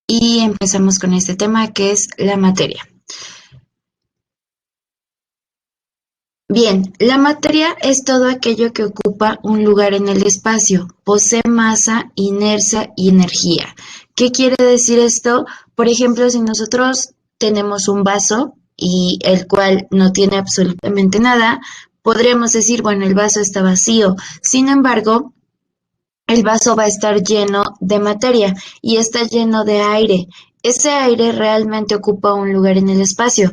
y empezamos con este tema que es la materia. Bien, la materia es todo aquello que ocupa un lugar en el espacio, posee masa, inercia y energía. ¿Qué quiere decir esto? Por ejemplo, si nosotros tenemos un vaso y el cual no tiene absolutamente nada, podríamos decir, bueno, el vaso está vacío. Sin embargo, el vaso va a estar lleno de materia y está lleno de aire. Ese aire realmente ocupa un lugar en el espacio.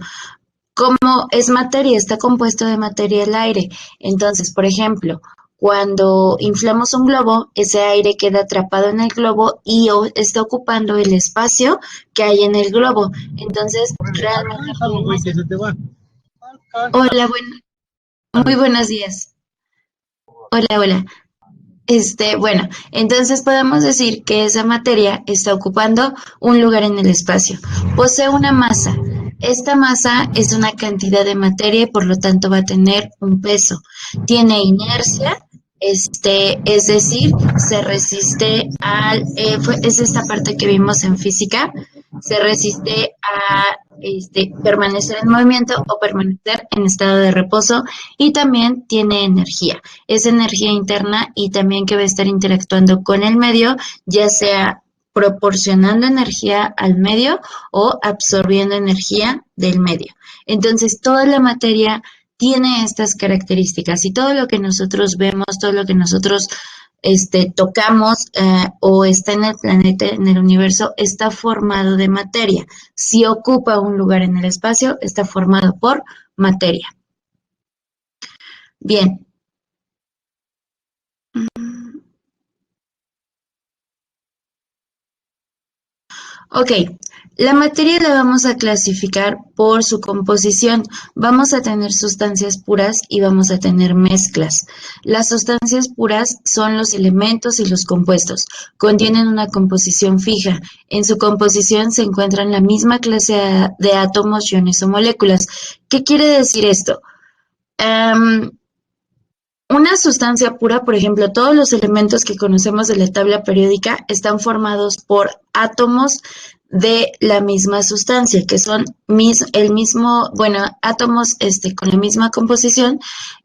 Como es materia, está compuesto de materia el aire. Entonces, por ejemplo, cuando inflamos un globo, ese aire queda atrapado en el globo y está ocupando el espacio que hay en el globo. Entonces, realmente... Hola, muy buenos días. Hola, hola. Bueno, entonces podemos decir que esa materia está ocupando un lugar en el espacio. Posee una masa. Esta masa es una cantidad de materia y por lo tanto va a tener un peso. Tiene inercia, es decir, se resiste es esta parte que vimos en física, se resiste a permanecer en movimiento o permanecer en estado de reposo y también tiene energía. Es energía interna y también que va a estar interactuando con el medio, ya sea proporcionando energía al medio o absorbiendo energía del medio. Entonces, toda la materia tiene estas características y todo lo que nosotros vemos, todo lo que nosotros tocamos o está en el planeta, en el universo, está formado de materia. Si ocupa un lugar en el espacio, está formado por materia. Bien. Ok, la materia la vamos a clasificar por su composición. Vamos a tener sustancias puras y vamos a tener mezclas. Las sustancias puras son los elementos y los compuestos. Contienen una composición fija. En su composición se encuentran la misma clase de átomos, iones o moléculas. ¿Qué quiere decir esto? Una sustancia pura, por ejemplo, todos los elementos que conocemos de la tabla periódica están formados por átomos de la misma sustancia, que son átomos con la misma composición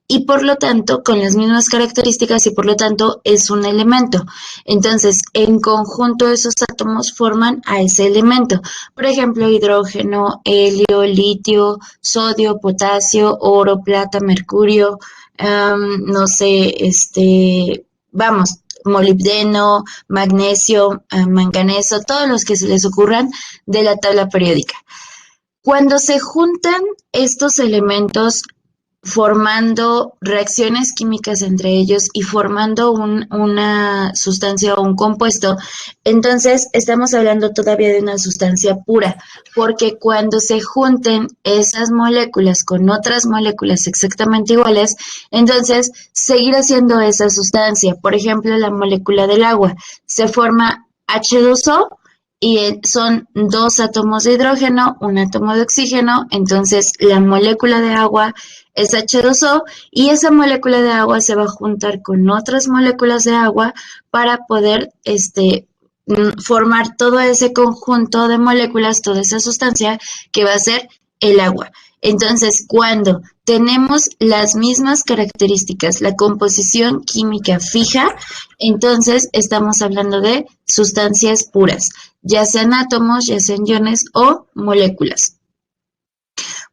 y por lo tanto con las mismas características y por lo tanto es un elemento. Entonces, en conjunto esos átomos forman a ese elemento. Por ejemplo, hidrógeno, helio, litio, sodio, potasio, oro, plata, mercurio, no sé, molibdeno, magnesio, manganeso, todos los que se les ocurran de la tabla periódica. Cuando se juntan estos elementos formando reacciones químicas entre ellos y formando una sustancia o un compuesto, entonces estamos hablando todavía de una sustancia pura, porque cuando se junten esas moléculas con otras moléculas exactamente iguales, entonces seguirá siendo esa sustancia. Por ejemplo, la molécula del agua se forma H2O y son dos átomos de hidrógeno, un átomo de oxígeno, entonces la molécula de agua es H2O y esa molécula de agua se va a juntar con otras moléculas de agua para poder formar todo ese conjunto de moléculas, toda esa sustancia que va a ser el agua. Entonces, cuando tenemos las mismas características, la composición química fija, entonces estamos hablando de sustancias puras, ya sean átomos, ya sean iones o moléculas.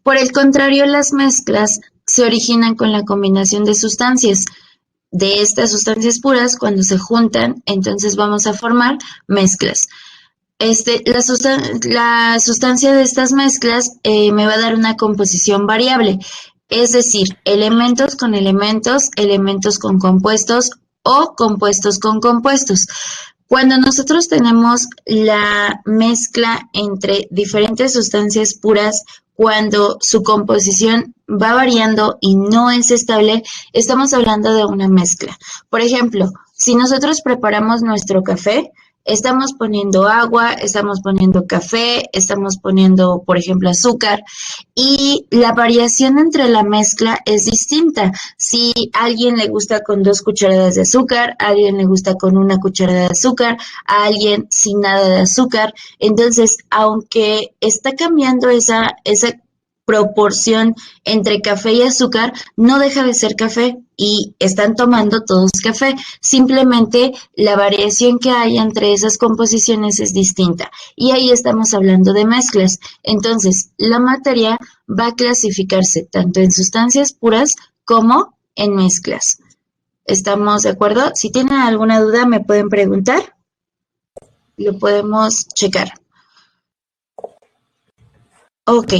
Por el contrario, las mezclas se originan con la combinación de sustancias. De estas sustancias puras, cuando se juntan, entonces vamos a formar mezclas. La sustancia de estas mezclas me va a dar una composición variable, es decir, elementos con elementos, elementos con compuestos o compuestos con compuestos. Cuando nosotros tenemos la mezcla entre diferentes sustancias puras, cuando su composición va variando y no es estable, estamos hablando de una mezcla. Por ejemplo, si nosotros preparamos nuestro café, Estamos poniendo agua, estamos poniendo café, estamos poniendo, por ejemplo, azúcar y la variación entre la mezcla es distinta. Si a alguien le gusta con 2 cucharadas de azúcar, a alguien le gusta con 1 cucharada de azúcar, a alguien sin nada de azúcar. Entonces, aunque está cambiando esa proporción entre café y azúcar, no deja de ser café y están tomando todos café. Simplemente la variación que hay entre esas composiciones es distinta. Y ahí estamos hablando de mezclas. Entonces, la materia va a clasificarse tanto en sustancias puras como en mezclas. ¿Estamos de acuerdo? Si tienen alguna duda, me pueden preguntar. Lo podemos checar. Ok.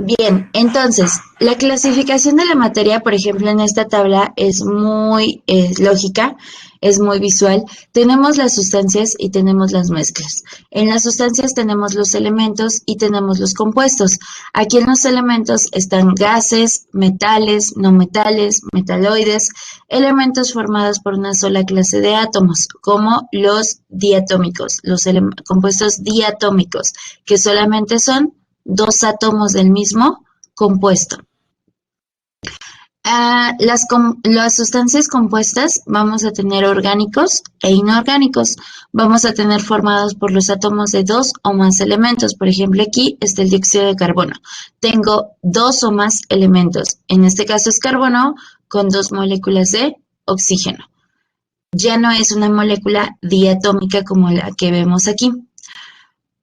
Bien, entonces, la clasificación de la materia, por ejemplo, en esta tabla es muy lógica, es muy visual. Tenemos las sustancias y tenemos las mezclas. En las sustancias tenemos los elementos y tenemos los compuestos. Aquí en los elementos están gases, metales, no metales, metaloides, elementos formados por una sola clase de átomos, como los diatómicos, los compuestos diatómicos, que solamente son 2 átomos del mismo compuesto. Las sustancias compuestas vamos a tener orgánicos e inorgánicos. Vamos a tener formados por los átomos de 2 o más elementos. Por ejemplo, aquí está el dióxido de carbono. Tengo 2 o más elementos. En este caso es carbono con 2 moléculas de oxígeno. Ya no es una molécula diatómica como la que vemos aquí.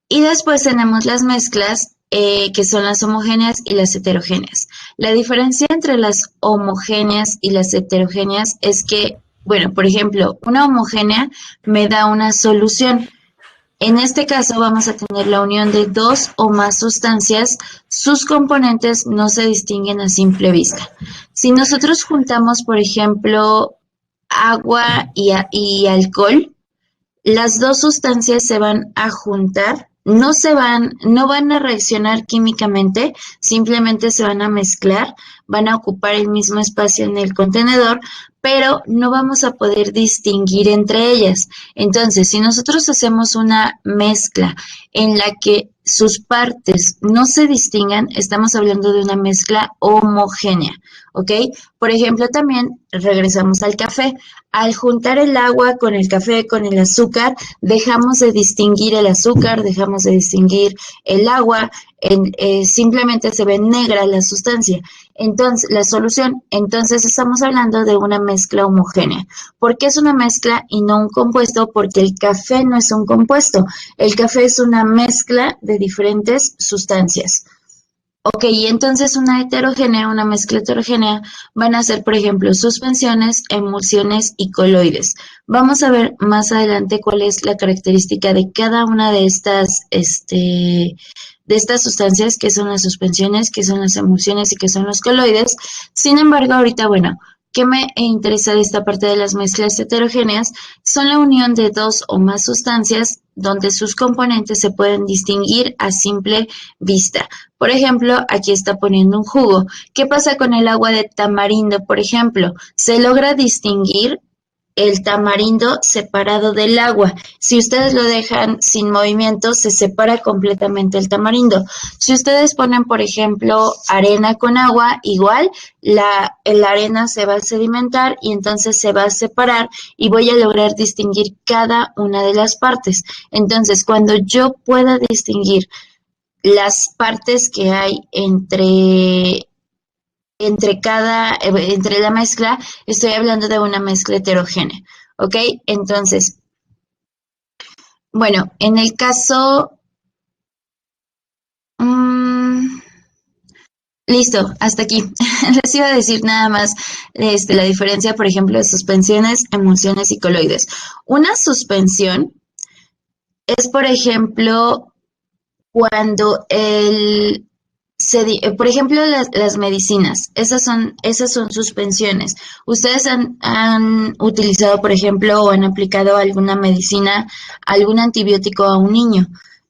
Y después tenemos las mezclas, que son las homogéneas y las heterogéneas. La diferencia entre las homogéneas y las heterogéneas es que, bueno, por ejemplo, una homogénea me da una solución. En este caso vamos a tener la unión de 2 o más sustancias. Sus componentes no se distinguen a simple vista. Si nosotros juntamos, por ejemplo, agua y alcohol, las dos sustancias se van a juntar, no van a reaccionar químicamente, simplemente se van a mezclar, van a ocupar el mismo espacio en el contenedor, pero no vamos a poder distinguir entre ellas. Entonces, si nosotros hacemos una mezcla en la que sus partes no se distingan, estamos hablando de una mezcla homogénea, ¿ok? Por ejemplo, también regresamos al café. Al juntar el agua con el café, con el azúcar, dejamos de distinguir el azúcar, dejamos de distinguir el agua, simplemente se ve negra la sustancia. Entonces, la solución, entonces estamos hablando de una mezcla homogénea. ¿Por qué es una mezcla y no un compuesto? Porque el café no es un compuesto. El café es una mezcla de diferentes sustancias. Ok, y entonces una mezcla heterogénea, van a ser, por ejemplo, suspensiones, emulsiones y coloides. Vamos a ver más adelante cuál es la característica de cada una de estas sustancias, que son las suspensiones, que son las emulsiones y que son los coloides. Sin embargo, ahorita, bueno, ¿qué me interesa de esta parte de las mezclas heterogéneas? Son la unión de 2 o más sustancias donde sus componentes se pueden distinguir a simple vista. Por ejemplo, aquí está poniendo un jugo. ¿Qué pasa con el agua de tamarindo, por ejemplo? Se logra distinguir el tamarindo separado del agua. Si ustedes lo dejan sin movimiento, se separa completamente el tamarindo. Si ustedes ponen, por ejemplo, arena con agua, igual la arena se va a sedimentar y entonces se va a separar y voy a lograr distinguir cada una de las partes. Entonces, cuando yo pueda distinguir las partes que hay entre la mezcla, estoy hablando de una mezcla heterogénea, ¿ok? Entonces, bueno, en el caso, listo, hasta aquí. Les iba a decir nada más la diferencia, por ejemplo, de suspensiones, emulsiones y coloides. Una suspensión es, por ejemplo, cuando por ejemplo, las medicinas, esas son suspensiones. Ustedes han utilizado, por ejemplo, o han aplicado alguna medicina, algún antibiótico a un niño.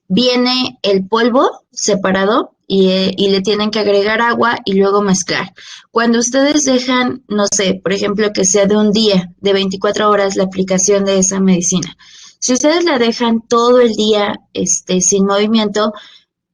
viene el polvo separado y le tienen que agregar agua y luego mezclar. Cuando ustedes dejan, no sé, por ejemplo, que sea de un día, de 24 horas la aplicación de esa medicina. Si ustedes la dejan todo el día, sin movimiento,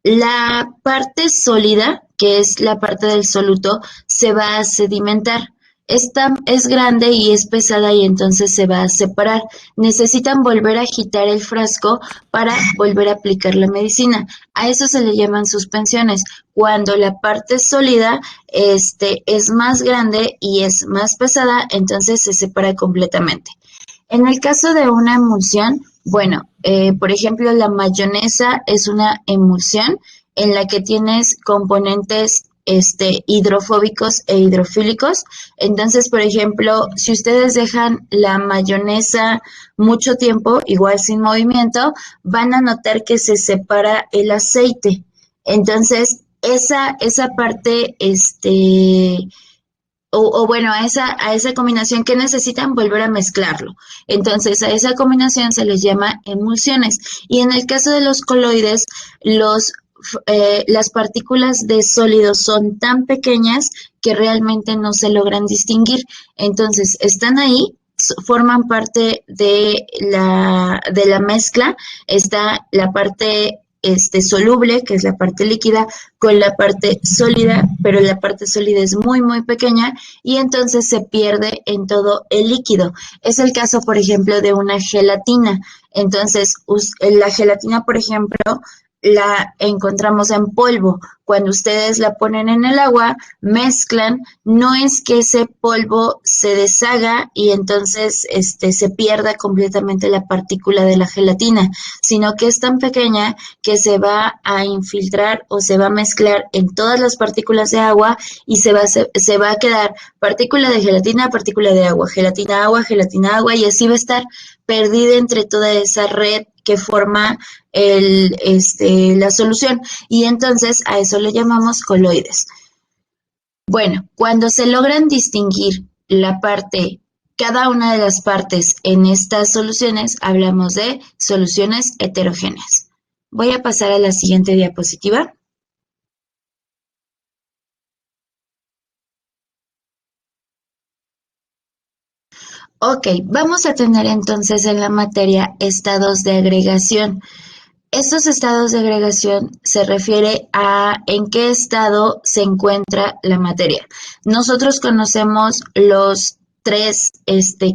la parte sólida, que es la parte del soluto, se va a sedimentar. Esta es grande y es pesada y entonces se va a separar. Necesitan volver a agitar el frasco para volver a aplicar la medicina. A eso se le llaman suspensiones. Cuando la parte sólida es más grande y es más pesada, entonces se separa completamente. En el caso de una emulsión, bueno, por ejemplo, la mayonesa es una emulsión en la que tienes componentes hidrofóbicos e hidrofílicos. Entonces, por ejemplo, si ustedes dejan la mayonesa mucho tiempo, igual sin movimiento, van a notar que se separa el aceite. Entonces, esa parte, o bueno, a esa combinación que necesitan volver a mezclarlo. Entonces, a esa combinación se les llama emulsiones. Y en el caso de los coloides, las partículas de sólidos son tan pequeñas que realmente no se logran distinguir. Entonces, están ahí, forman parte de la mezcla. Está la parte soluble, que es la parte líquida, con la parte sólida, pero la parte sólida es muy, muy pequeña y entonces se pierde en todo el líquido. Es el caso, por ejemplo, de una gelatina. Entonces, la gelatina, por ejemplo, la encontramos en polvo. Cuando ustedes la ponen en el agua, mezclan, no es que ese polvo se deshaga y entonces se pierda completamente la partícula de la gelatina, sino que es tan pequeña que se va a infiltrar o se va a mezclar en todas las partículas de agua y se va a quedar partícula de gelatina gelatina, agua y así va a estar perdida entre toda esa red que forma la solución. Y entonces a eso le llamamos coloides. Bueno, cuando se logran distinguir cada una de las partes en estas soluciones, hablamos de soluciones heterogéneas. Voy a pasar a la siguiente diapositiva. Ok, vamos a tener entonces en la materia estados de agregación. Estos estados de agregación se refiere a en qué estado se encuentra la materia. Nosotros conocemos los tres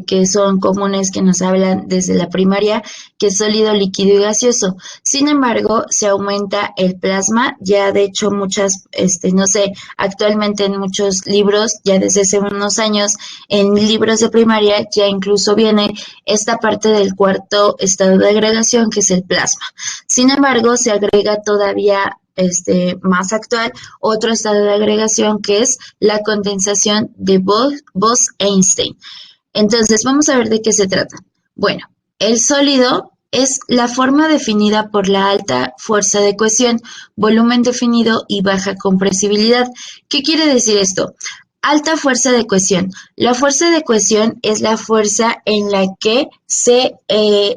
que son comunes que nos hablan desde la primaria, que es sólido, líquido y gaseoso. Sin embargo, se aumenta el plasma, ya de hecho no sé, actualmente en muchos libros, ya desde hace unos años, en libros de primaria ya incluso viene esta parte del cuarto estado de agregación, que es el plasma. Sin embargo, se agrega todavía más actual otro estado de agregación que es la condensación de Bose-Einstein. Entonces, vamos a ver de qué se trata. Bueno, el sólido es la forma definida por la alta fuerza de cohesión, volumen definido y baja compresibilidad. ¿Qué quiere decir esto? Alta fuerza de cohesión. La fuerza de cohesión es la fuerza en la que se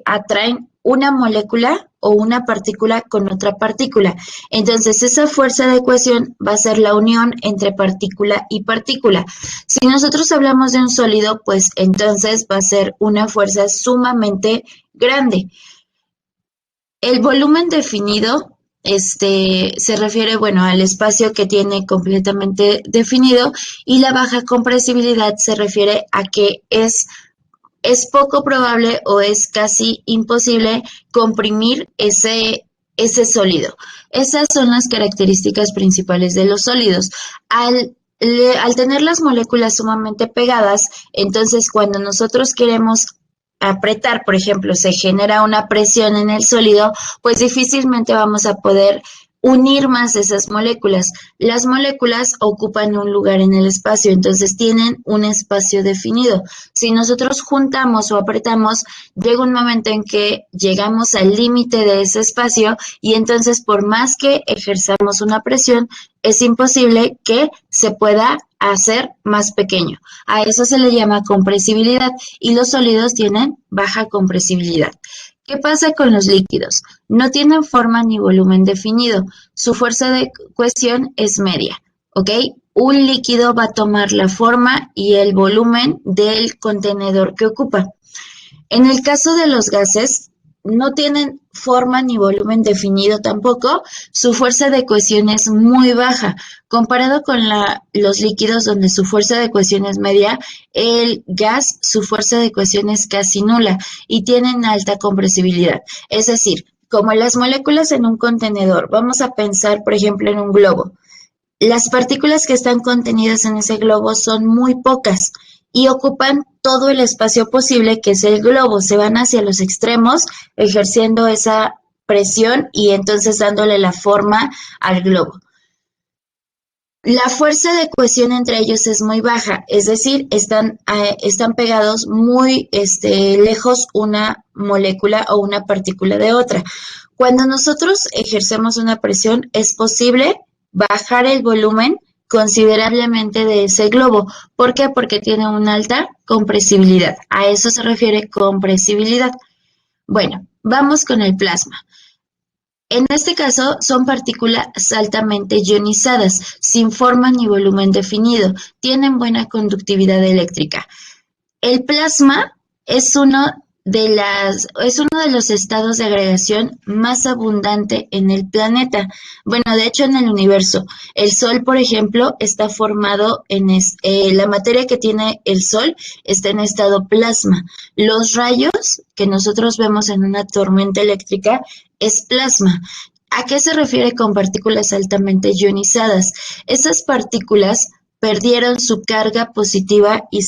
atraen una molécula o una partícula con otra partícula. Entonces, esa fuerza de cohesión va a ser la unión entre partícula y partícula. Si nosotros hablamos de un sólido, pues entonces va a ser una fuerza sumamente grande. El volumen definido se refiere, bueno, al espacio que tiene completamente definido y la baja compresibilidad se refiere a que es poco probable o es casi imposible comprimir ese sólido. Esas son las características principales de los sólidos. Al tener las moléculas sumamente pegadas, entonces cuando nosotros queremos apretar, por ejemplo, se genera una presión en el sólido, pues difícilmente vamos a poder unir más esas moléculas. Las moléculas ocupan un lugar en el espacio, entonces tienen un espacio definido. Si nosotros juntamos o apretamos, llega un momento en que llegamos al límite de ese espacio y entonces por más que ejerzamos una presión, es imposible que se pueda hacer más pequeño. A eso se le llama compresibilidad y los sólidos tienen baja compresibilidad. ¿Qué pasa con los líquidos? No tienen forma ni volumen definido. Su fuerza de cohesión es media, ¿ok? Un líquido va a tomar la forma y el volumen del contenedor que ocupa. En el caso de los gases, no tienen forma ni volumen definido tampoco. Su fuerza de cohesión es muy baja. Comparado con los líquidos donde su fuerza de cohesión es media, el gas, su fuerza de cohesión es casi nula y tienen alta compresibilidad. Es decir, como las moléculas en un contenedor, vamos a pensar, por ejemplo, en un globo. Las partículas que están contenidas en ese globo son muy pocas y ocupan todo el espacio posible que es el globo. Se van hacia los extremos ejerciendo esa presión y entonces dándole la forma al globo. La fuerza de cohesión entre ellos es muy baja, es decir, están pegados muy lejos una molécula o una partícula de otra. Cuando nosotros ejercemos una presión, es posible bajar el volumen considerablemente de ese globo. ¿Por qué? Porque tiene una alta compresibilidad. A eso se refiere compresibilidad. Bueno, vamos con el plasma. En este caso, son partículas altamente ionizadas, sin forma ni volumen definido. Tienen buena conductividad eléctrica. El plasma es es uno de los estados de agregación más abundante en el planeta. Bueno, de hecho en el universo. El Sol, por ejemplo, está formado la materia que tiene el Sol está en estado plasma. Los rayos que nosotros vemos en una tormenta eléctrica es plasma. ¿A qué se refiere con partículas altamente ionizadas? Esas partículas perdieron su carga positiva y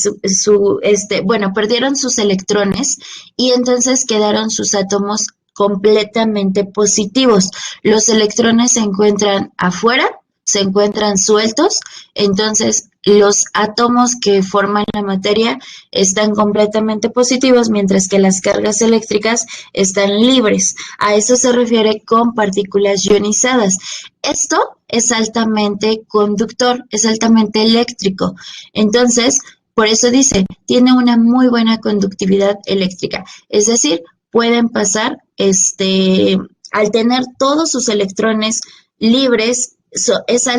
perdieron sus electrones y entonces quedaron sus átomos completamente positivos. Los electrones se encuentran afuera, se encuentran sueltos, entonces los átomos que forman la materia están completamente positivos, mientras que las cargas eléctricas están libres. A eso se refiere con partículas ionizadas. Esto es altamente conductor, es altamente eléctrico. Entonces, por eso dice, tiene una muy buena conductividad eléctrica. Es decir, pueden pasar, al tener todos sus electrones libres, está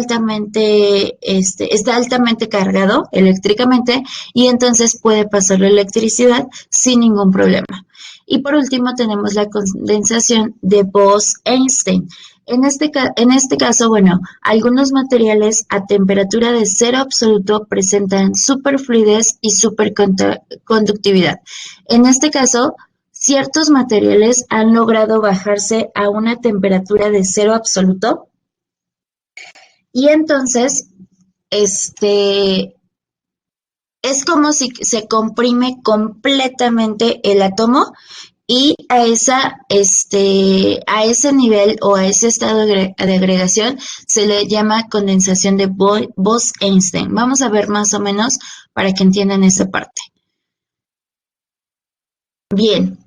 altamente cargado eléctricamente y entonces puede pasar la electricidad sin ningún problema. Y por último tenemos la condensación de Bose-Einstein. En este caso, bueno, algunos materiales a temperatura de cero absoluto presentan superfluidez y superconductividad. En este caso, ciertos materiales han logrado bajarse a una temperatura de cero absoluto y entonces, es como si se comprime completamente el átomo y a ese nivel o a ese estado de agregación se le llama condensación de Bose-Einstein. Vamos a ver más o menos para que entiendan esa parte. Bien.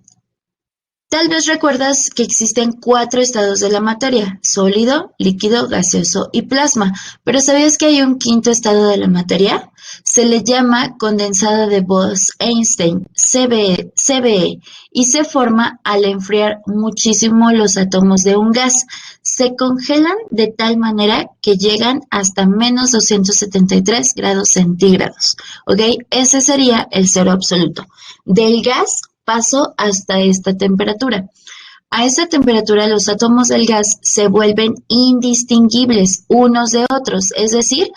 Tal vez recuerdas que existen 4 estados de la materia: sólido, líquido, gaseoso y plasma. ¿Pero sabías que hay un quinto estado de la materia? Se le llama condensado de Bose-Einstein, CBE, y se forma al enfriar muchísimo los átomos de un gas. Se congelan de tal manera que llegan hasta menos 273 grados centígrados. ¿Ok? Ese sería el cero absoluto. Del gas paso hasta esta temperatura. A esa temperatura los átomos del gas se vuelven indistinguibles unos de otros, es decir,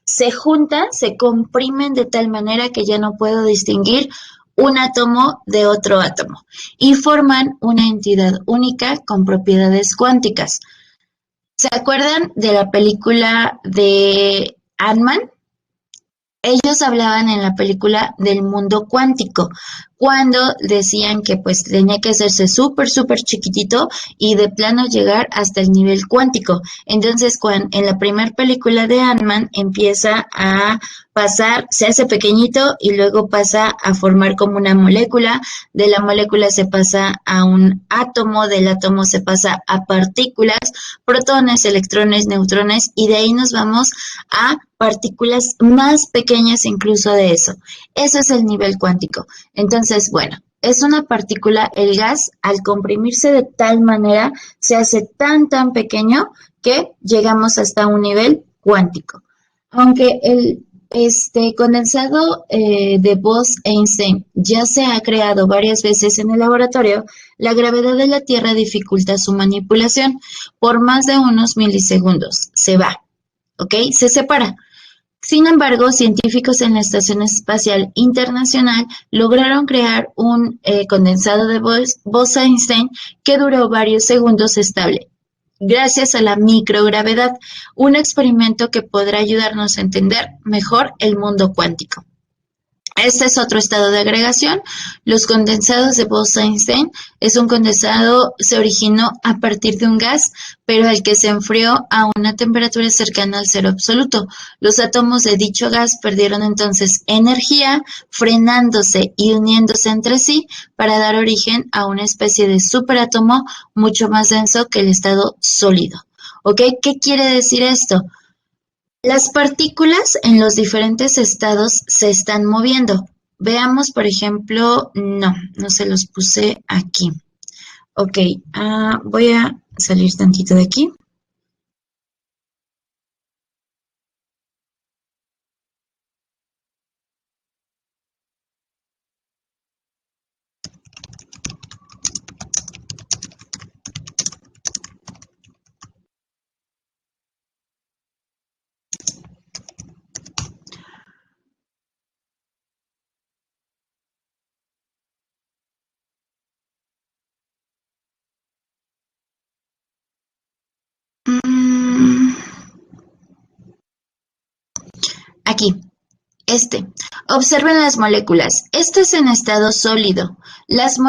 se juntan, se comprimen de tal manera que ya no puedo distinguir un átomo de otro átomo y forman una entidad única con propiedades cuánticas. ¿Se acuerdan de la película de Ant-Man? Ellos hablaban en la película del mundo cuántico, cuando decían que pues tenía que hacerse súper chiquitito y de plano llegar hasta el nivel cuántico. Entonces, en la primera película de Ant-Man empieza a pasar, se hace pequeñito y luego pasa a formar como una molécula, de la molécula se pasa a un átomo, del átomo se pasa a partículas, protones, electrones, neutrones, y de ahí nos vamos a partículas más pequeñas incluso de eso. Eso es el nivel cuántico. Entonces, bueno, es una partícula, el gas, al comprimirse de tal manera, se hace tan pequeño que llegamos hasta un nivel cuántico. Aunque el condensado de Bose-Einstein ya se ha creado varias veces en el laboratorio, la gravedad de la Tierra dificulta su manipulación por más de unos milisegundos. Se va, ¿ok? Se separa. Sin embargo, científicos en la Estación Espacial Internacional lograron crear un condensado de Bose-Einstein que duró varios segundos estable, gracias a la microgravedad, un experimento que podrá ayudarnos a entender mejor el mundo cuántico. Este es otro estado de agregación. Los condensados de Bose-Einstein es un condensado, se originó a partir de un gas, pero el que se enfrió a una temperatura cercana al cero absoluto. Los átomos de dicho gas perdieron entonces energía, frenándose y uniéndose entre sí para dar origen a una especie de superátomo mucho más denso que el estado sólido. ¿Ok? ¿Qué quiere decir esto? Las partículas en los diferentes estados se están moviendo. Veamos, por ejemplo, no se los puse aquí. Ok, voy a salir tantito de aquí. Mm, aquí. Observen las moléculas. Esto es en estado sólido. Las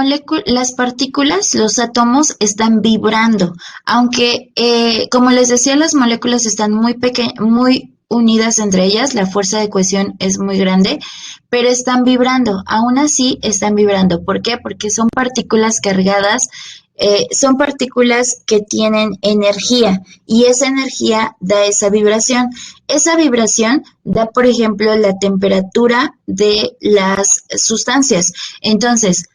partículas, los átomos, están vibrando. Aunque, como les decía, las moléculas están muy unidas entre ellas, la fuerza de cohesión es muy grande, pero están vibrando. Aún así, están vibrando. ¿Por qué? Porque son partículas cargadas. Son partículas que tienen energía y esa energía da esa vibración. Esa vibración da, por ejemplo, la temperatura de las sustancias. Entonces,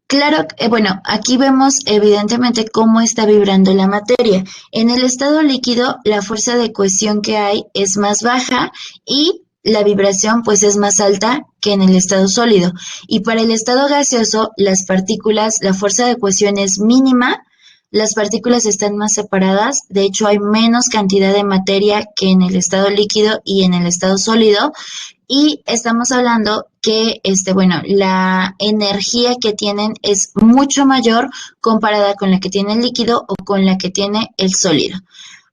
claro, bueno, aquí vemos evidentemente cómo está vibrando la materia. En el estado líquido, la fuerza de cohesión que hay es más baja y la vibración pues es más alta que en el estado sólido. Y para el estado gaseoso, las partículas, la fuerza de cohesión es mínima, las partículas están más separadas, de hecho hay menos cantidad de materia que en el estado líquido y en el estado sólido. Y estamos hablando que, bueno, la energía que tienen es mucho mayor comparada con la que tiene el líquido o con la que tiene el sólido.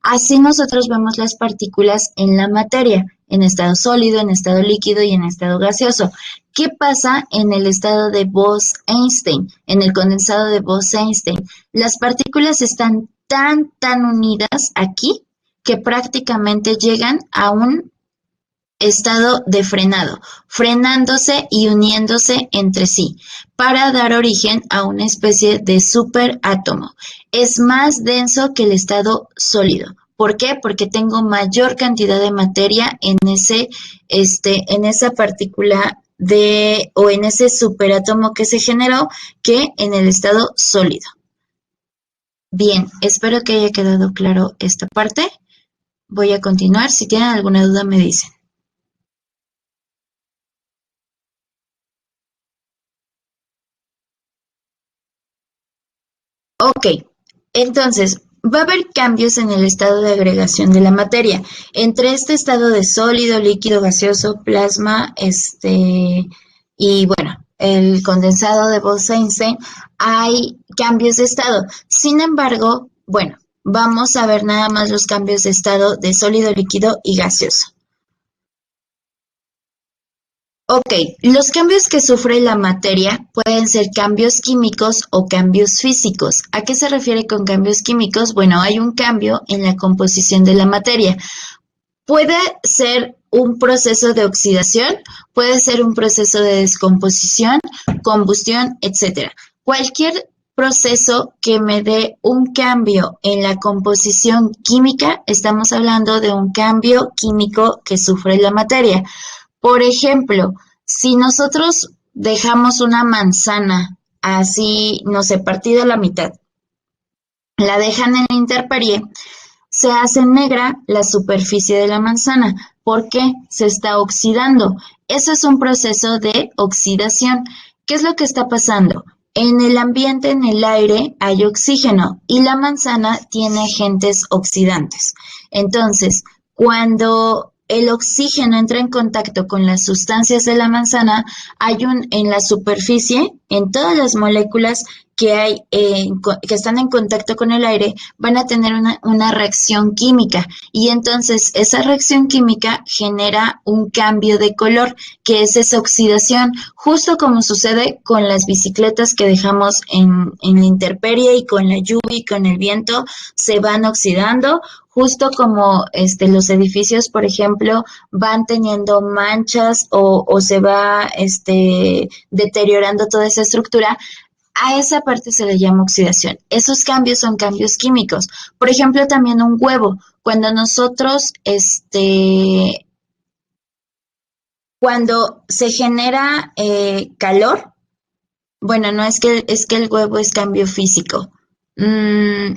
Así nosotros vemos las partículas en la materia, en estado sólido, en estado líquido y en estado gaseoso. ¿Qué pasa en el estado de Bose-Einstein, en el condensado de Bose-Einstein? Las partículas están tan unidas aquí que prácticamente llegan a un estado de frenado, frenándose y uniéndose entre sí para dar origen a una especie de superátomo. Es más denso que el estado sólido. ¿Por qué? Porque tengo mayor cantidad de materia en esa partícula o en ese superátomo que se generó que en el estado sólido. Bien, espero que haya quedado claro esta parte. Voy a continuar. Si tienen alguna duda me dicen. Ok, entonces va a haber cambios en el estado de agregación de la materia. Entre este estado de sólido, líquido, gaseoso, plasma, y bueno, el condensado de Bose-Einstein, hay cambios de estado. Sin embargo, bueno, vamos a ver nada más los cambios de estado de sólido, líquido y gaseoso. Ok, los cambios que sufre la materia pueden ser cambios químicos o cambios físicos. ¿A qué se refiere con cambios químicos? Bueno, hay un cambio en la composición de la materia. Puede ser un proceso de oxidación, puede ser un proceso de descomposición, combustión, etcétera. Cualquier proceso que me dé un cambio en la composición química, estamos hablando de un cambio químico que sufre la materia. Por ejemplo, si nosotros dejamos una manzana así, no sé, partida a la mitad, la dejan en la intemperie, se hace negra la superficie de la manzana. ¿Por qué? Se está oxidando. Eso es un proceso de oxidación. ¿Qué es lo que está pasando? En el ambiente, en el aire, hay oxígeno y la manzana tiene agentes oxidantes. Entonces, cuando el oxígeno entra en contacto con las sustancias de la manzana, hay en la superficie, en todas las moléculas que hay, que están en contacto con el aire, van a tener una reacción química y entonces esa reacción química genera un cambio de color, que es esa oxidación, justo como sucede con las bicicletas que dejamos en la intemperie y con la lluvia y con el viento, se van oxidando, justo como los edificios, por ejemplo, van teniendo manchas o se va deteriorando toda esa estructura. A esa parte se le llama oxidación. Esos cambios son cambios químicos. Por ejemplo, también un huevo. Cuando nosotros, cuando se genera calor, bueno, no es que el huevo es cambio físico. Mm,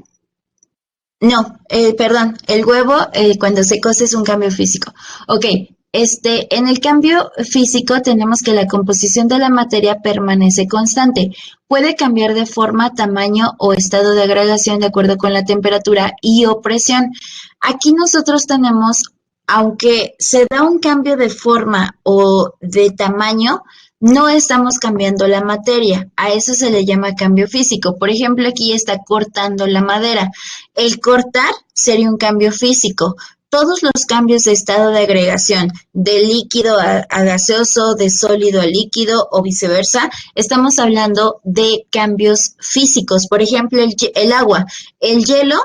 no, perdón, el huevo cuando se cose es un cambio físico. Ok, en el cambio físico tenemos que la composición de la materia permanece constante. Puede cambiar de forma, tamaño o estado de agregación de acuerdo con la temperatura y o presión. Aquí nosotros tenemos, aunque se da un cambio de forma o de tamaño, no estamos cambiando la materia. A eso se le llama cambio físico. Por ejemplo, aquí está cortando la madera. El cortar sería un cambio físico. Todos los cambios de estado de agregación, de líquido a gaseoso, de sólido a líquido o viceversa, estamos hablando de cambios físicos. Por ejemplo, el agua. El hielo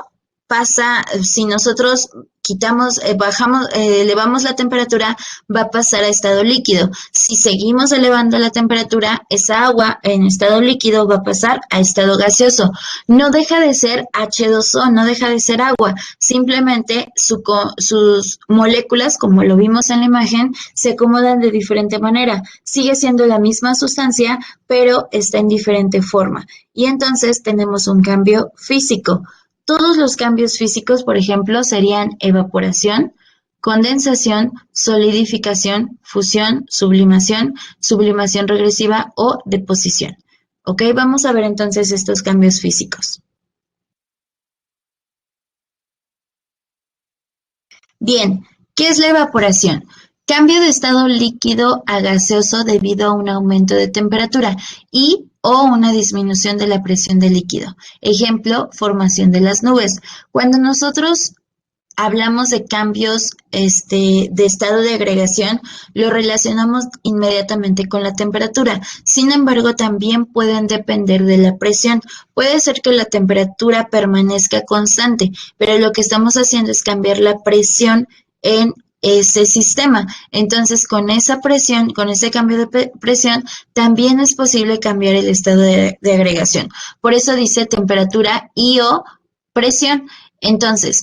pasa, si nosotros quitamos, bajamos, elevamos la temperatura, va a pasar a estado líquido. Si seguimos elevando la temperatura, esa agua en estado líquido va a pasar a estado gaseoso. No deja de ser H2O, no deja de ser agua, simplemente sus moléculas, como lo vimos en la imagen, se acomodan de diferente manera. Sigue siendo la misma sustancia, pero está en diferente forma. Y entonces tenemos un cambio físico. Todos los cambios físicos, por ejemplo, serían evaporación, condensación, solidificación, fusión, sublimación, sublimación regresiva o deposición. Ok, vamos a ver entonces estos cambios físicos. Bien, ¿qué es la evaporación? Cambio de estado líquido a gaseoso debido a un aumento de temperatura y o una disminución de la presión del líquido. Ejemplo, formación de las nubes. Cuando nosotros hablamos de cambios de estado de agregación, lo relacionamos inmediatamente con la temperatura. Sin embargo, también pueden depender de la presión. Puede ser que la temperatura permanezca constante, pero lo que estamos haciendo es cambiar la presión en ese sistema. Entonces, con esa presión, con ese cambio de presión, también es posible cambiar el estado de agregación. Por eso dice temperatura y o presión. Entonces,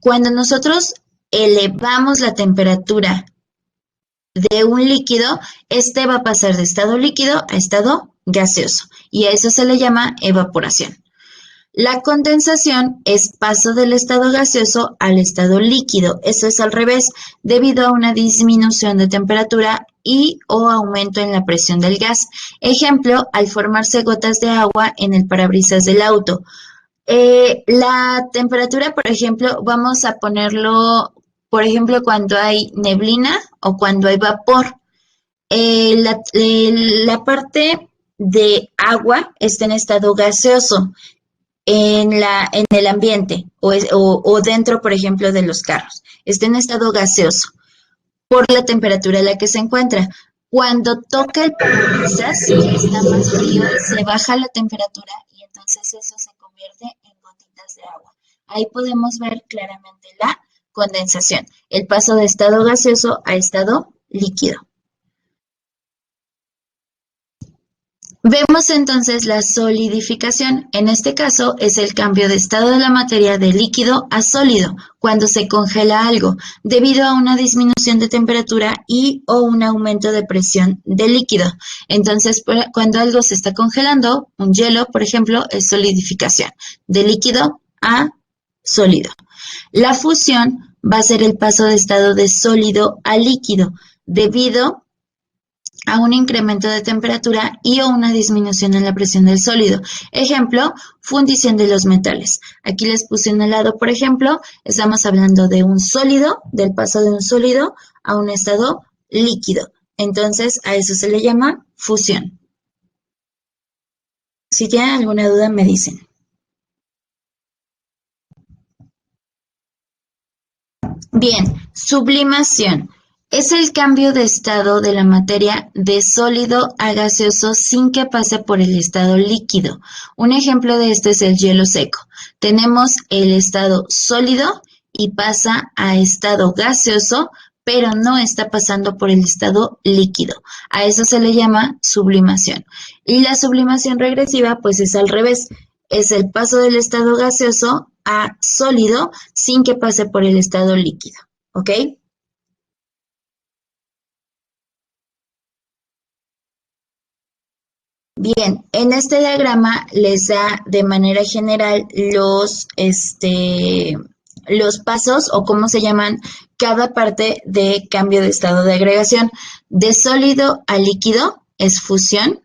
cuando nosotros elevamos la temperatura de un líquido, este va a pasar de estado líquido a estado gaseoso y a eso se le llama evaporación. La condensación es paso del estado gaseoso al estado líquido, eso es al revés, debido a una disminución de temperatura y o aumento en la presión del gas. Ejemplo, al formarse gotas de agua en el parabrisas del auto. La temperatura, por ejemplo, vamos a ponerlo, por ejemplo, cuando hay neblina o cuando hay vapor. La parte de agua está en estado gaseoso en el ambiente o dentro, por ejemplo, de los carros. Está en estado gaseoso por la temperatura a la que se encuentra. Cuando toca el parabrisas, ya está más frío, se baja la temperatura y entonces eso se convierte en gotitas de agua. Ahí podemos ver claramente la condensación, el paso de estado gaseoso a estado líquido. Vemos entonces la solidificación. En este caso es el cambio de estado de la materia de líquido a sólido cuando se congela algo debido a una disminución de temperatura y o un aumento de presión del líquido. Entonces, cuando algo se está congelando, un hielo, por ejemplo, es solidificación de líquido a sólido. La fusión va a ser el paso de estado de sólido a líquido debido a un incremento de temperatura y o una disminución en la presión del sólido. Ejemplo, fundición de los metales. Aquí les puse un helado, por ejemplo, estamos hablando de un sólido, del paso de un sólido a un estado líquido. Entonces, a eso se le llama fusión. Si tienen alguna duda, me dicen. Bien, sublimación. Es el cambio de estado de la materia de sólido a gaseoso sin que pase por el estado líquido. Un ejemplo de esto es el hielo seco. Tenemos el estado sólido y pasa a estado gaseoso, pero no está pasando por el estado líquido. A eso se le llama sublimación. Y la sublimación regresiva, pues es al revés. Es el paso del estado gaseoso a sólido sin que pase por el estado líquido. ¿Ok? Bien, en este diagrama les da de manera general los pasos o cómo se llaman cada parte de cambio de estado de agregación. De sólido a líquido es fusión,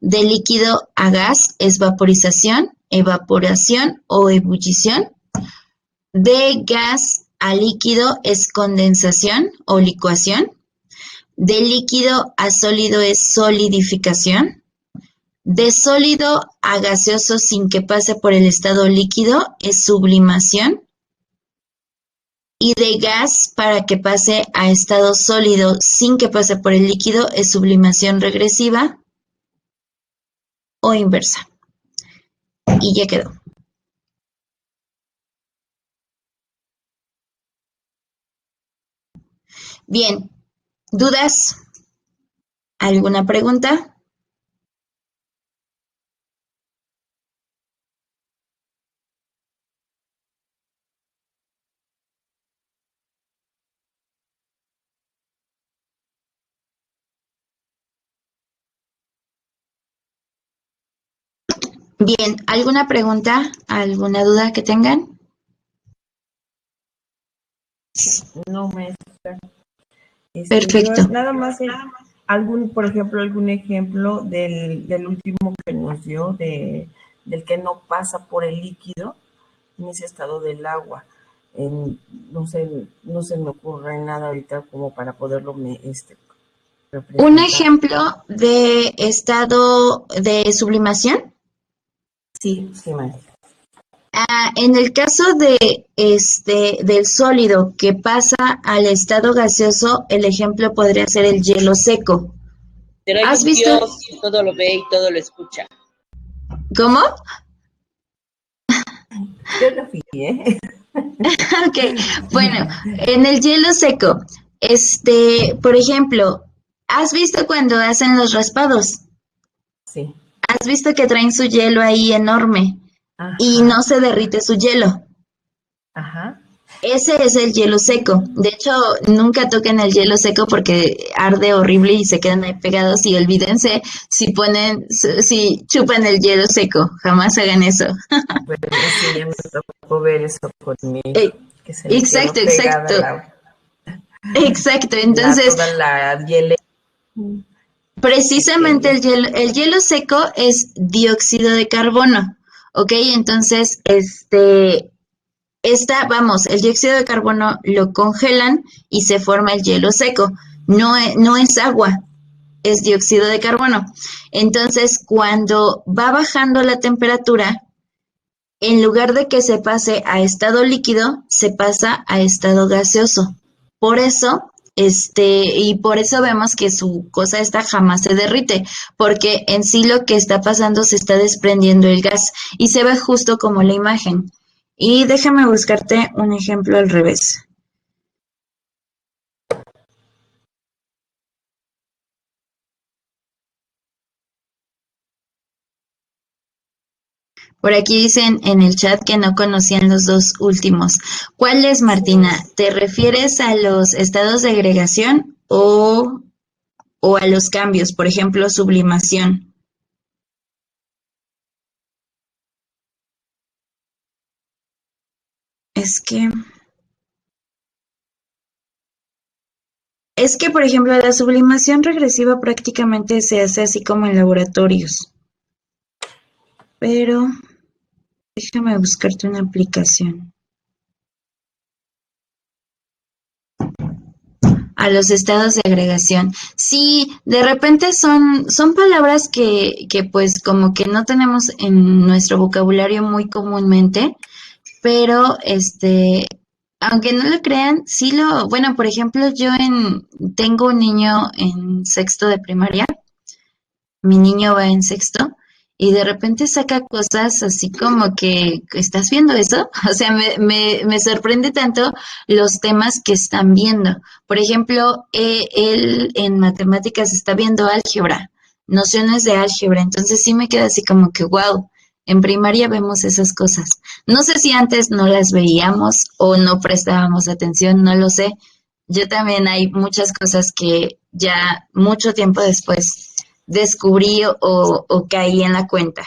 de líquido a gas es vaporización, evaporación o ebullición. De gas a líquido es condensación o licuación. De líquido a sólido es solidificación. De sólido a gaseoso sin que pase por el estado líquido es sublimación. Y de gas para que pase a estado sólido sin que pase por el líquido es sublimación regresiva o inversa. Y ya quedó. Bien, ¿dudas? ¿Alguna pregunta? Bien, ¿alguna pregunta? ¿Alguna duda que tengan? No, maestra. Perfecto. Nada más por ejemplo, algún ejemplo del último que nos dio, del que no pasa por el líquido en ese estado del agua. No sé, no se me ocurre nada ahorita como para poderlo representar. Un ejemplo de estado de sublimación. Sí, sí, maestra. En el caso del sólido que pasa al estado gaseoso, el ejemplo podría ser el hielo seco. Pero hay ¿Has un visto? Dios que todo lo ve y todo lo escucha. ¿Cómo? Yo lo fui, Ok, bueno, en el hielo seco, por ejemplo, ¿has visto cuando hacen los raspados? Sí. ¿Has visto que traen su hielo ahí enorme y no Ajá. se derrite su hielo? Ajá. Ese es el hielo seco. De hecho, nunca toquen el hielo seco porque arde horrible y se quedan ahí pegados. Y olvídense si chupan el hielo seco. Jamás hagan eso. Bueno, sí, ya me tocó ver eso con mi hijo, Eh, que se le quedó exacto, pegada exacto. Exacto. Entonces, toda la hielera. precisamente Pequeña. el hielo seco es dióxido de carbono. ¿Ok? Entonces, el dióxido de carbono lo congelan y se forma el hielo seco. No es agua, es dióxido de carbono. Entonces, cuando va bajando la temperatura, en lugar de que se pase a estado líquido, se pasa a estado gaseoso. Por eso, y por eso vemos que su cosa esta jamás se derrite, porque en sí lo que está pasando se está desprendiendo el gas y se ve justo como la imagen. Y déjame buscarte un ejemplo al revés. Por aquí dicen en el chat que no conocían los dos últimos. ¿Cuál es, Martina? Sí. ¿Te refieres a los estados de agregación o a los cambios? Por ejemplo, sublimación. Es que, por ejemplo, la sublimación regresiva prácticamente se hace así como en laboratorios. Pero déjame buscarte una aplicación. A los estados de agregación. Sí, de repente son palabras que pues como que no tenemos en nuestro vocabulario muy comúnmente, pero aunque no lo crean, bueno, por ejemplo, tengo un niño en sexto de primaria, mi niño va en sexto y de repente saca cosas así como que, ¿estás viendo eso? O sea, me sorprende tanto los temas que están viendo. Por ejemplo, él en matemáticas está viendo álgebra, nociones de álgebra, entonces sí me queda así como que, wow, en primaria vemos esas cosas. No sé si antes no las veíamos o no prestábamos atención, no lo sé. Yo también hay muchas cosas que ya mucho tiempo después descubrí o caí en la cuenta.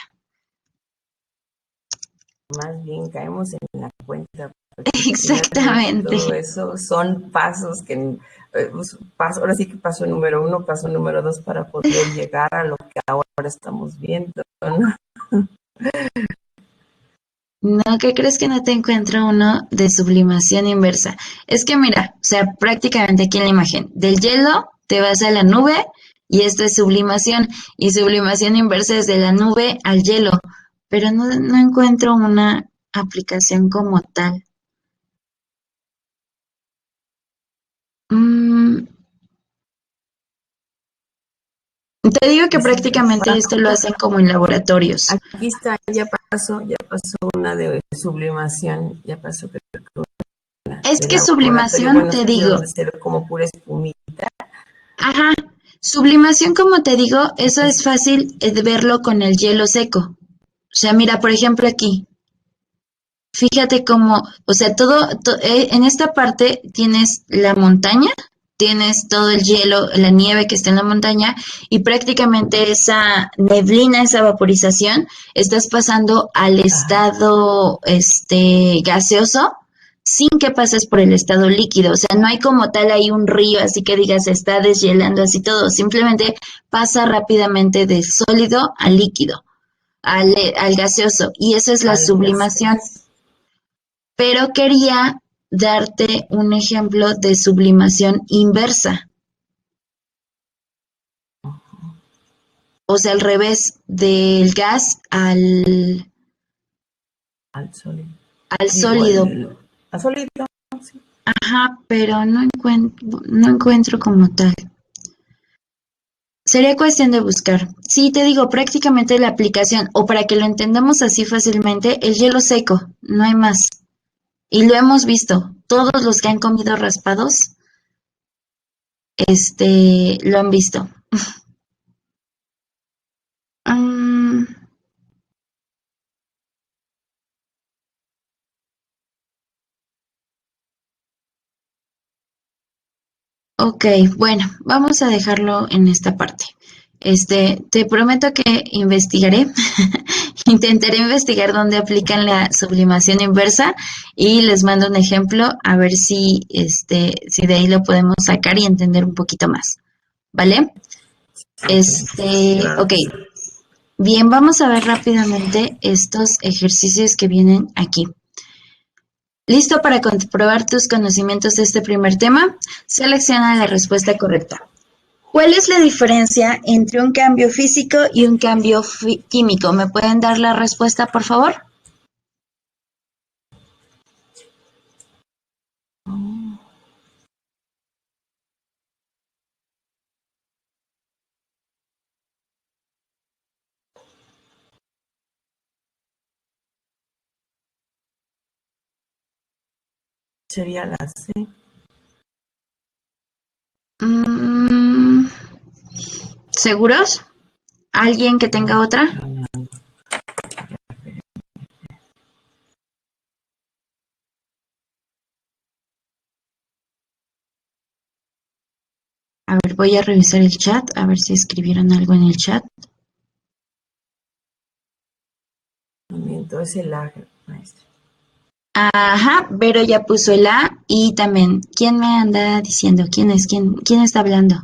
Más bien caemos en la cuenta, porque finalmente Exactamente. todo eso son pasos ahora sí que paso número 1, paso número 2 para poder llegar a lo que ahora estamos viendo, ¿no? No, ¿qué crees que no te encuentro uno de sublimación inversa? Es que mira, o sea, prácticamente aquí en la imagen, del hielo te vas a la nube y esto es sublimación y sublimación inversa es de la nube al hielo, pero no encuentro una aplicación como tal. Mm, te digo que Dice, prácticamente esto lo hacen como en laboratorios. aquí está, ya pasó una de sublimación, ya pasó creo que una Es de que laboratorio. sublimación, Bueno, te aquí digo, donde se ve como pura espumita. ajá, sublimación, como te digo, eso es fácil de verlo con el hielo seco. O sea, mira, por ejemplo aquí, fíjate cómo, o sea, en esta parte tienes la montaña, tienes todo el hielo, la nieve que está en la montaña y prácticamente esa neblina, esa vaporización, estás pasando al Ajá, estado, gaseoso sin que pases por el estado líquido. O sea, no hay como tal ahí un río, así que digas, se está deshielando así todo. Simplemente pasa rápidamente de sólido a líquido, al gaseoso. Y eso es la al sublimación. gaseoso. Pero quería darte un ejemplo de sublimación inversa. O sea, al revés, del gas Al sólido. al Digo, sólido. al sólido, sí. Ajá, pero no encuentro como tal. Sería cuestión de buscar. Sí, te digo, prácticamente la aplicación, o para que lo entendamos así fácilmente, el hielo seco, no hay más. Y lo hemos visto. Todos los que han comido raspados, lo han visto. Mm, ok, bueno, vamos a dejarlo en esta parte. Te prometo que investigaré, intentaré investigar dónde aplican la sublimación inversa y les mando un ejemplo a ver si de ahí lo podemos sacar y entender un poquito más, ¿vale? Claro Ok, que sí. bien, vamos a ver rápidamente estos ejercicios que vienen aquí. ¿Listo para comprobar tus conocimientos de este primer tema? Selecciona la respuesta correcta. ¿Cuál es la diferencia entre un cambio físico y un cambio químico? ¿Me pueden dar la respuesta, por favor? Sería la C. Mm, ¿seguros? ¿Alguien que tenga otra? A ver, voy a revisar el chat, a ver si escribieron algo en el chat. Entonces el A, maestra. Ajá, Vero ya puso el A y también, ¿quién me anda diciendo? ¿Quién es? ¿Quién está hablando?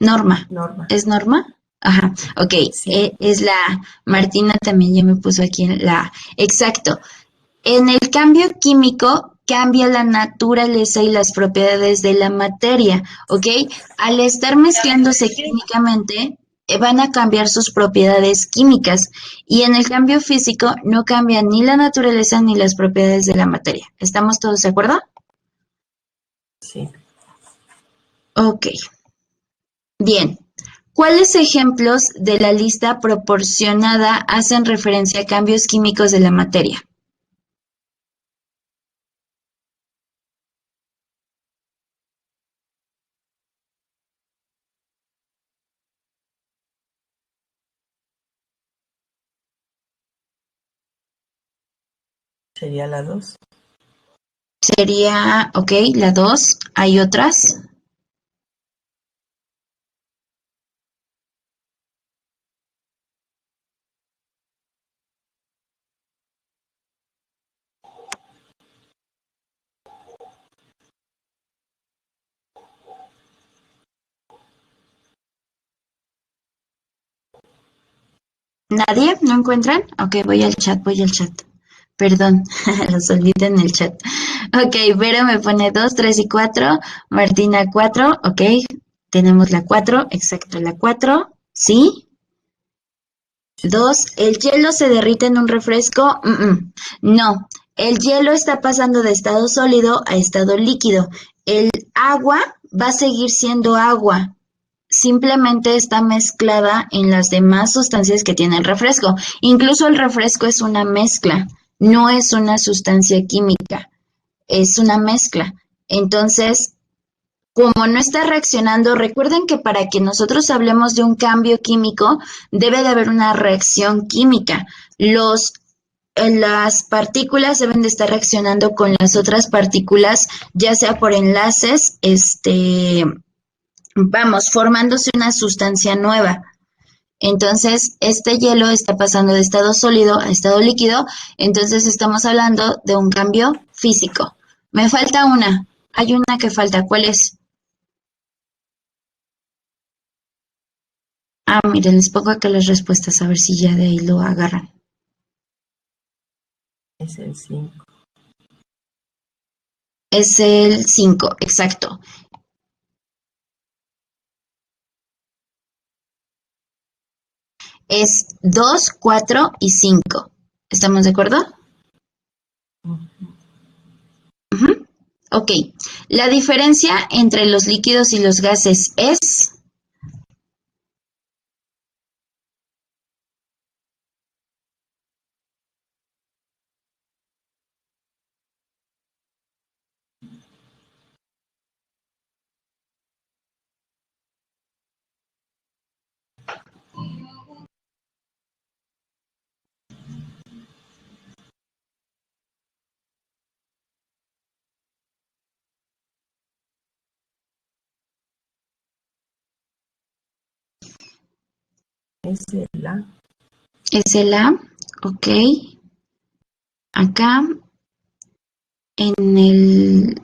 Norma. Norma. ¿Es Norma? Ajá, ok, Sí. es la A. Martina también ya me puso aquí en la A. Exacto. En el cambio químico cambia la naturaleza y las propiedades de la materia, ¿ok? Al estar mezclándose químicamente, van a cambiar sus propiedades químicas y en el cambio físico no cambia ni la naturaleza ni las propiedades de la materia. ¿Estamos todos de acuerdo? Sí. Ok. Bien. ¿Cuáles ejemplos de la lista proporcionada hacen referencia a cambios químicos de la materia? Sería la 2. Sería, ok, la 2. ¿Hay otras? ¿Nadie? ¿No encuentran? Ok, voy al chat. Perdón, los olvidé en el chat. Ok, Vero me pone 2, 3 y 4. Martina 4, ok. Tenemos la 4, exacto, la 4. ¿Sí? 2. ¿El hielo se derrite en un refresco? No, el hielo está pasando de estado sólido a estado líquido. El agua va a seguir siendo agua. Simplemente está mezclada en las demás sustancias que tiene el refresco. Incluso el refresco es una mezcla, no es una sustancia química, es una mezcla. Entonces, como no está reaccionando, recuerden que para que nosotros hablemos de un cambio químico, debe de haber una reacción química. Las partículas deben de estar reaccionando con las otras partículas, ya sea por enlaces, vamos, formándose una sustancia nueva. Entonces, este hielo está pasando de estado sólido a estado líquido, entonces estamos hablando de un cambio físico. Me falta una, hay una que falta, ¿cuál es? Ah, miren, les pongo acá las respuestas a ver si ya de ahí lo agarran. Es el 5. Es el 5, exacto. Es 2, 4 y 5. ¿Estamos de acuerdo? Ujú. Ok. La diferencia entre los líquidos y los gases es... Es el A. Es el A, ok. Acá en el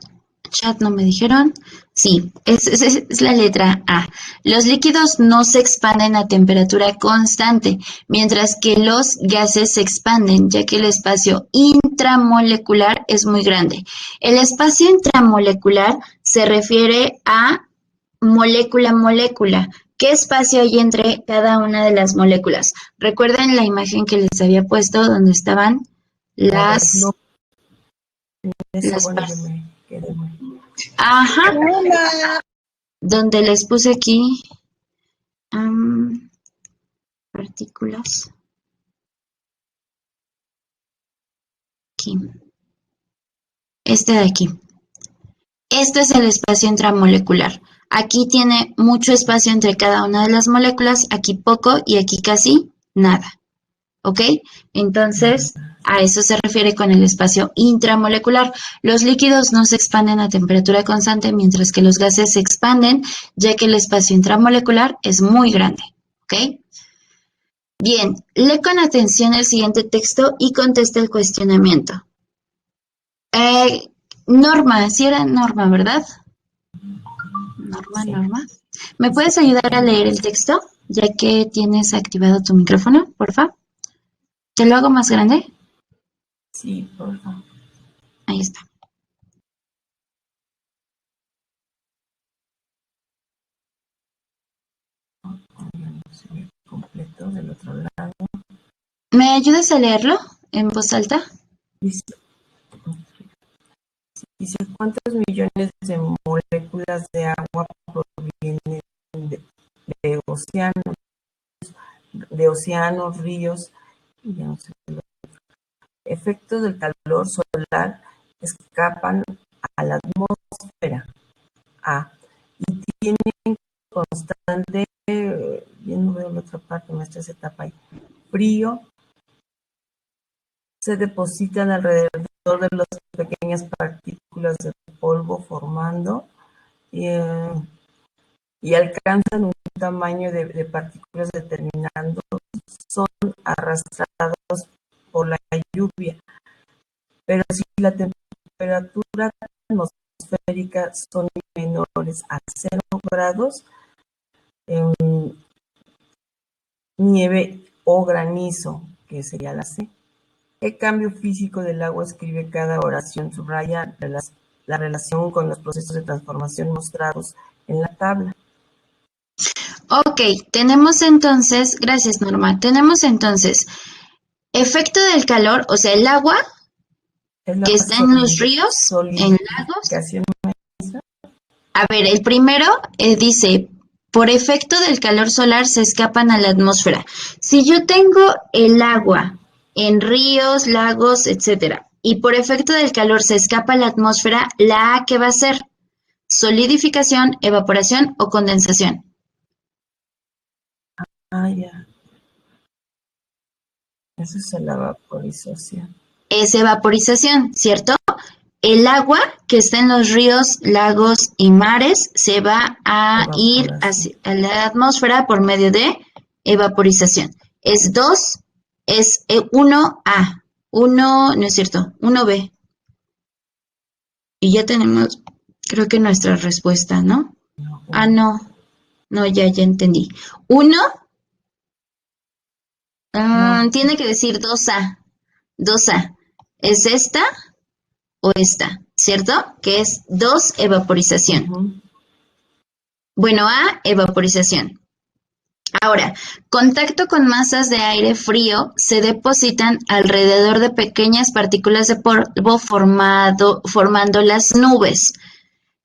chat no me dijeron. Sí, es la letra A. Los líquidos no se expanden a temperatura constante, mientras que los gases se expanden, ya que el espacio intramolecular es muy grande. El espacio intramolecular se refiere a molécula a molécula. ¿Qué espacio hay entre cada una de las moléculas? Recuerden la imagen que les había puesto donde estaban las Esa, bueno, yo partes. me quedé muy. Ajá, Hola. donde les puse aquí partículas. Aquí. Este de aquí. Este es el espacio intramolecular. Aquí tiene mucho espacio entre cada una de las moléculas, aquí poco y aquí casi nada. ¿ok? Entonces, a eso se refiere con el espacio intramolecular. Los líquidos no se expanden a temperatura constante, mientras que los gases se expanden, ya que el espacio intramolecular es muy grande, ¿ok? Bien, lee con atención el siguiente texto y contesta el cuestionamiento. Norma, sí era Norma, ¿verdad? Sí. Norma. ¿Me puedes ayudar a leer el texto, ya que tienes activado tu micrófono, por favor? ¿Te lo hago más grande? Sí, por favor. Ahí está. Completo del otro lado. ¿Me ayudas a leerlo en voz alta? Dice, ¿cuántos millones de moléculas de agua provienen de océanos, ríos? Ya no sé, efectos del calor solar escapan a la atmósfera A y tienen constante, yo no veo la otra parte, me está esa etapa ahí, frío, se depositan alrededor de las pequeñas partículas de polvo formando y alcanzan un tamaño de partículas determinando, son arrastrados por la lluvia. Pero si la temperatura atmosférica son menores a 0 grados, nieve o granizo, que sería la C. ¿Qué cambio físico del agua escribe cada oración? Subraya la relación con los procesos de transformación mostrados en la tabla. Ok, tenemos entonces, gracias Norma, tenemos entonces efecto del calor, o sea, el agua Es la que está en los ríos, en lagos. solidificación. A ver, el primero dice, por efecto del calor solar se escapan a la atmósfera. Si yo tengo el agua en ríos, lagos, etcétera, y por efecto del calor se escapa a la atmósfera, la A, ¿qué va a ser? Solidificación, evaporación o condensación. Ah, ya. Eso es la vaporización. Es evaporización, ¿cierto? El agua que está en los ríos, lagos y mares se va a ir hacia la atmósfera por medio de evaporización. Es 2, es 1A, 1, no es cierto, 1B. Y ya tenemos, creo que nuestra respuesta, ¿no? Ah, no, ya entendí. 1 tiene que decir 2A, 2A. ¿Es esta o esta? ¿Cierto? Que es 2 evaporización. Bueno, A, evaporización. Ahora, contacto con masas de aire frío se depositan alrededor de pequeñas partículas de polvo formando las nubes.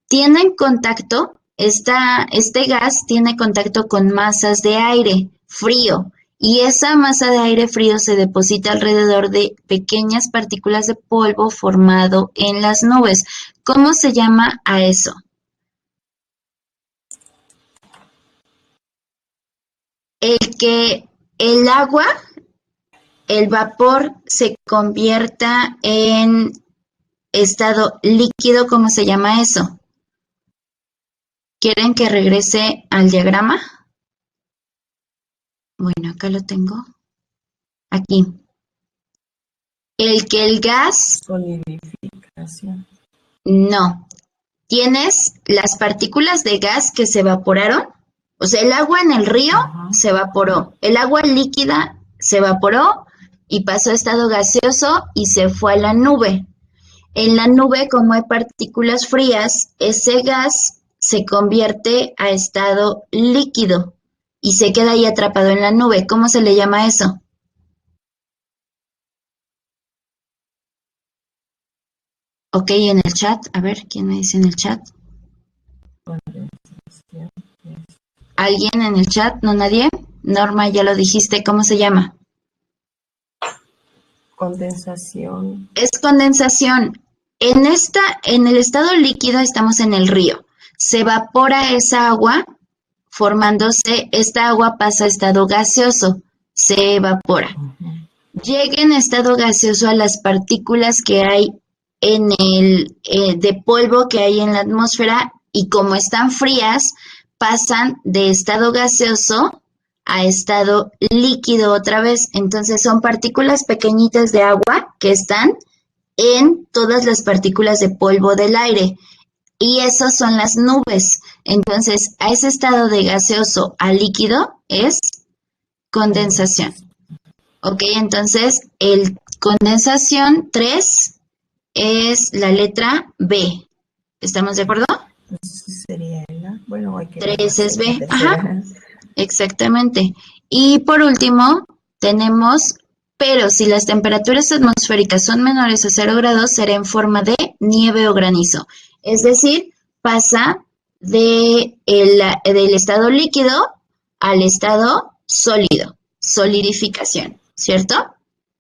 Tienen contacto, este gas tiene contacto con masas de aire frío y esa masa de aire frío se deposita alrededor de pequeñas partículas de polvo formado en las nubes. ¿Cómo se llama a eso? El que el agua, el vapor se convierta en estado líquido, ¿cómo se llama eso? ¿Quieren que regrese al diagrama? Bueno, acá lo tengo. Aquí. El que el gas... Solidificación. No. Tienes las partículas de gas que se evaporaron. O sea, el agua en el río se evaporó. El agua líquida se evaporó y pasó a estado gaseoso y se fue a la nube. En la nube, como hay partículas frías, ese gas se convierte a estado líquido y se queda ahí atrapado en la nube. ¿Cómo se le llama eso? Ok, en el chat. A ver, ¿quién me dice en el chat? ¿Alguien en el chat? ¿No nadie? Norma, ya lo dijiste. ¿Cómo se llama? Condensación. Es condensación. En el estado líquido estamos en el río. Se evapora esa agua, formándose, esta agua pasa a estado gaseoso, se evapora. llega en estado gaseoso a las partículas que hay en el de polvo que hay en la atmósfera y como están frías, pasan de estado gaseoso a estado líquido otra vez. Entonces son partículas pequeñitas de agua que están en todas las partículas de polvo del aire. Y esos son las nubes. Entonces, a ese estado de gaseoso a líquido es condensación. Ok, entonces el condensación 3 es la letra B. ¿Estamos de acuerdo? Entonces sería la, bueno, hay que ver 3 es la B. tercera. Ajá, exactamente. Y por último, tenemos, pero si las temperaturas atmosféricas son menores a 0 grados, será en forma de nieve o granizo. Es decir, pasa del estado líquido al estado sólido, solidificación, ¿cierto?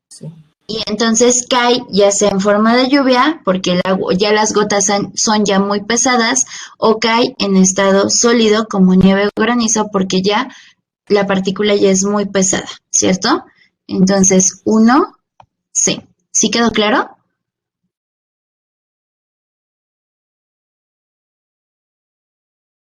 Sí. Y entonces cae ya sea en forma de lluvia, porque ya las gotas son ya muy pesadas, o cae en estado sólido como nieve o granizo, porque ya la partícula ya es muy pesada, ¿cierto? Entonces, 1, sí. ¿Sí quedó claro?